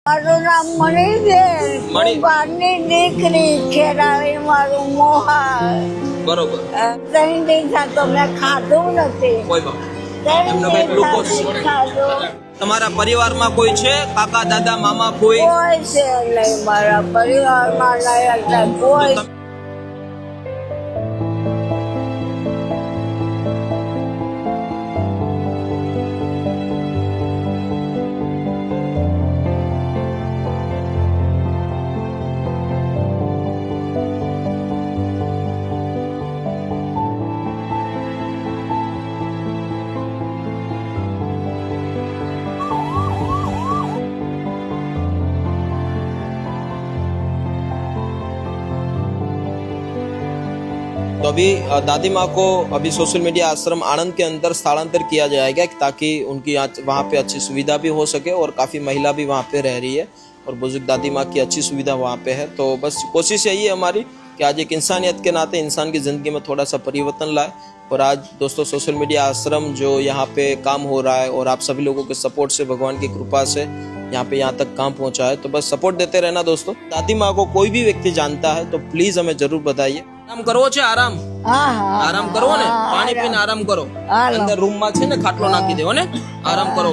મારું નામ મણી છે. મણી. બારની દીકરી ખેરાવી મારું મોહા. બરોબર. 3 દિવસ તો મેં ખાધું નથી. કોઈ બાબત. 3 એમનો ભાઈ ગ્લુકોઝ. દિવસ ખાધું. તમારા પરિવારમાં કોઈ છે? કાકા, દાદા, મામા કોઈ? કોઈ છે નહીં મારા પરિવારમાં નહીં એટલે કોઈ. तो अभी दादी माँ को अभी सोशल मीडिया आश्रम आनंद के अंदर स्थानांतर किया जाएगा ताकि उनकी वहाँ पे अच्छी सुविधा भी हो सके और काफ़ी महिला भी वहाँ पे रह रही है और बुजुर्ग दादी माँ की अच्छी सुविधा वहाँ पे है। तो बस कोशिश यही है हमारी कि आज एक इंसानियत के नाते इंसान की ज़िंदगी में थोड़ा सा परिवर्तन लाए। और आज दोस्तों सोशल मीडिया आश्रम जो यहाँ पे काम हो रहा है और आप सभी लोगों के सपोर्ट से, भगवान की कृपा से यहाँ तक काम पहुँचा है। तो बस सपोर्ट देते रहना दोस्तों। दादी माँ को कोई भी व्यक्ति जानता है तो प्लीज हमें जरूर बताइए। आराम करવો છે? આરામ આરામ કરો ને, પાણી પીને આરામ કરો। અંદર રૂમ માં છે ને ખાટલો નાખી દેવો ને, આરામ કરો।